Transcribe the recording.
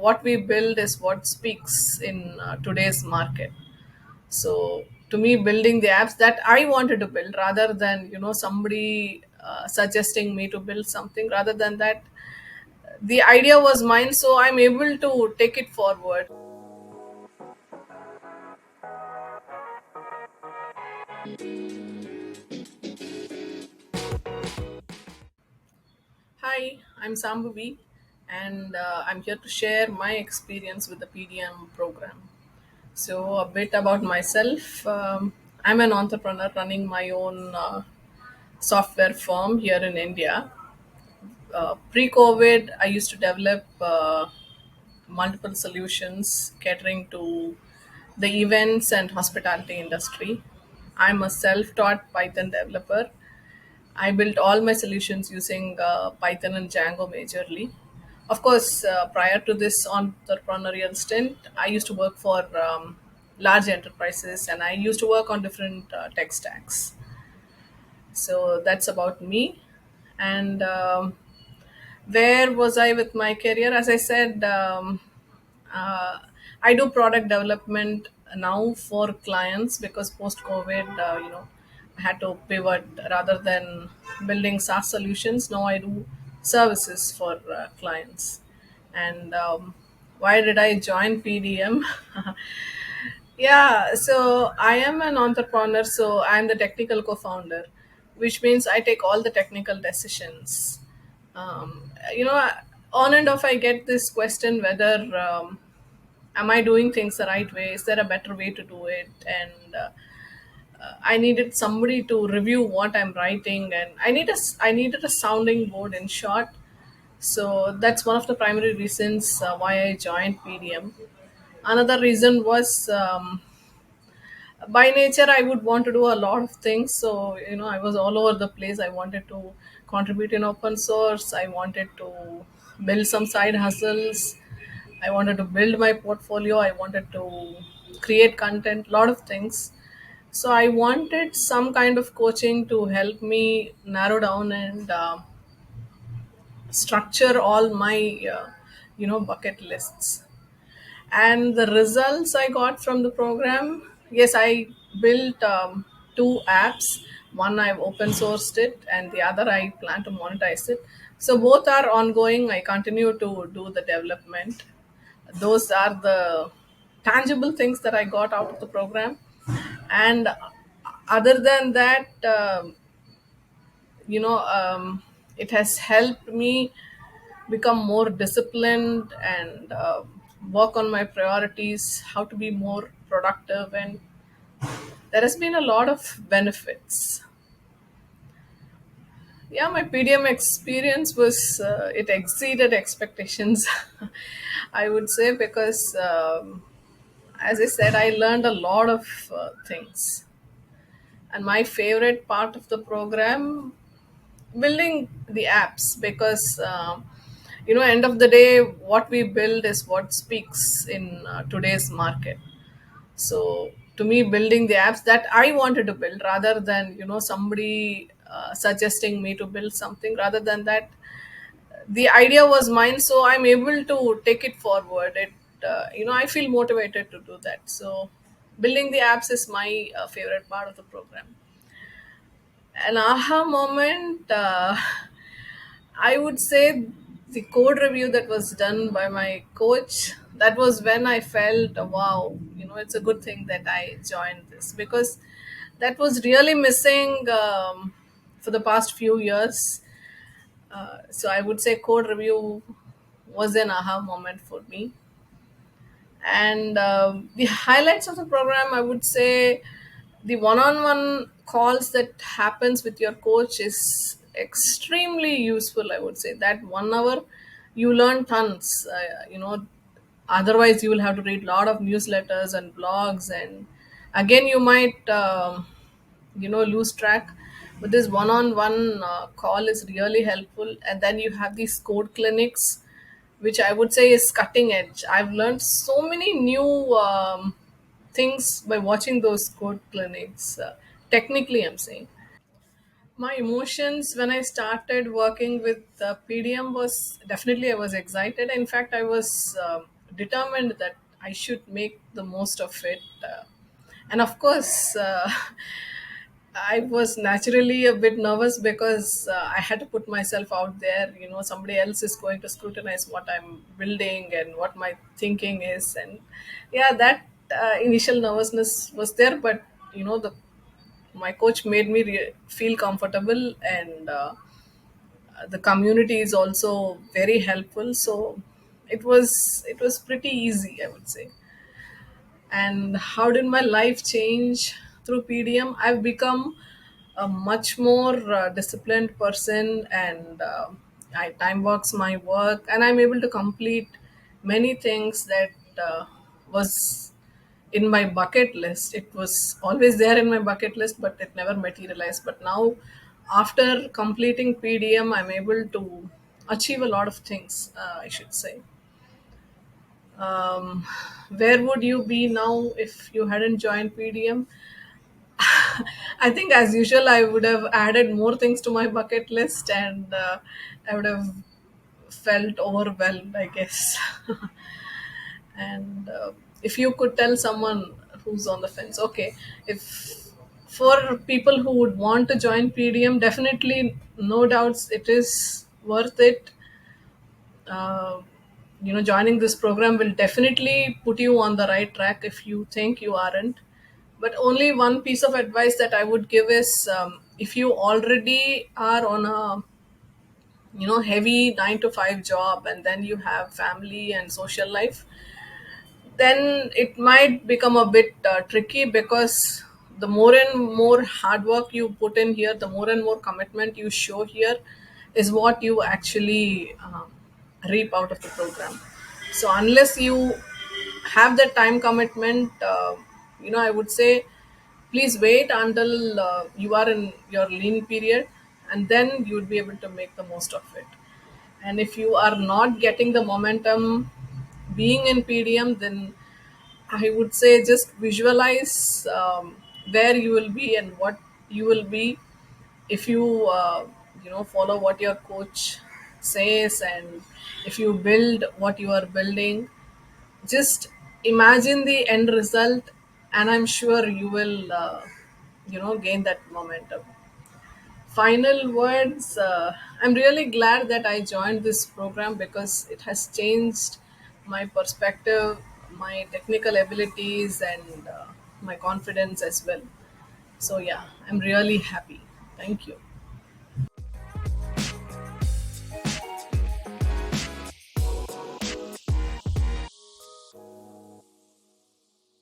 what we build is what speaks in today's market. So to me, building the apps that I wanted to build rather than somebody suggesting me to build something, rather than that, the idea was mine, so I'm able to take it forward. Hi, I'm Sambhavi, and I'm here to share my experience with the PDM program. So, a bit about myself. I'm an entrepreneur running my own software firm here in India. Pre COVID, I used to develop multiple solutions catering to the events and hospitality industry. I'm a self taught Python developer. I built all my solutions using Python and Django majorly. Of course, prior to this entrepreneurial stint, I used to work for large enterprises and I used to work on different tech stacks. So that's about me. And where was I with my career? As I said, uh, I do product development now for clients because post COVID, I had to pivot rather than building SaaS solutions. Now I do services for clients. And why did I join PDM? Yeah, so I am an entrepreneur, so I'm the technical co-founder, which means I take all the technical decisions. You know, on and off, I get this question whether am I doing things the right way? Is there a better way to do it? And I needed somebody to review what I'm writing, and I needed a sounding board in short. So that's one of the primary reasons why I joined PDM. Another reason was by nature I would want to do a lot of things, so I was all over the place. I wanted to contribute in open source, I wanted to build some side hustles, I wanted to build my portfolio, I wanted to create content, lot of things. So I wanted some kind of coaching to help me narrow down and structure all my bucket lists. And the results I got from the program, yes, I built two apps. One I've open sourced it and the other I plan to monetize it. So both are ongoing, I continue to do the development. Those are the tangible things that I got out of the program. And other than that, it has helped me become more disciplined and work on my priorities, how to be more productive, and there has been a lot of benefits. Yeah, my PDM experience was it exceeded expectations, I would say, because as I said, I learned a lot of things. And my favorite part of the program, building the apps, because end of the day, what we build is what speaks in today's market. So to me, building the apps that I wanted to build rather than somebody suggesting me to build something, rather than that, the idea was mine, so I'm able to take it forward. I feel motivated to do that. So building the apps is my favorite part of the program. An aha moment, I would say the code review that was done by my coach. That was when I felt, wow, it's a good thing that I joined this, because that was really missing for the past few years. So I would say code review was an aha moment for me. And the highlights of the program, I would say the one-on-one calls that happens with your coach is extremely useful. I would say that 1 hour you learn tons. Otherwise you will have to read a lot of newsletters and blogs, and again you might lose track. But this one-on-one call is really helpful. And then you have these code clinics, which I would say is cutting edge. I've learned so many new things by watching those code clinics. Technically, I'm saying. My emotions when I started working with PDM was definitely I was excited. In fact, I was determined that I should make the most of it. And of course, I was naturally a bit nervous because I had to put myself out there. You know, somebody else is going to scrutinize what I'm building and what my thinking is. And yeah, that initial nervousness was there, but the my coach made me feel comfortable, and the community is also very helpful, so it was pretty easy, I would say. And how did my life change through PDM? I've become a much more disciplined person, and I time works my work, and I'm able to complete many things that was in my bucket list. It was always there in my bucket list, but it never materialized. But now, after completing PDM, I'm able to achieve a lot of things, I should say. um, where would you be now if you hadn't joined PDM? I think, as usual, I would have added more things to my bucket list, and I would have felt overwhelmed, I guess. And if you could tell someone who's on the fence, okay, if for people who would want to join PDM, definitely, no doubts, it is worth it. uh, Joining this program will definitely put you on the right track if you think you aren't. But only one piece of advice that I would give is, if you already are on a heavy 9 to 5 job, and then you have family and social life, then it might become a bit tricky, because the more and more hard work you put in here, the more and more commitment you show here, is what you actually reap out of the program. So unless you have that time commitment, I would say, please wait until you are in your lean period, and then you would be able to make the most of it. And if you are not getting the momentum being in PDM, then I would say just visualize where you will be and what you will be if you follow what your coach says, and if you build what you are building. Just imagine the end result, and I'm sure you will gain that momentum. Final words. I'm really glad that I joined this program, because it has changed my perspective, my technical abilities, and my confidence as well. So, yeah, I'm really happy. Thank you.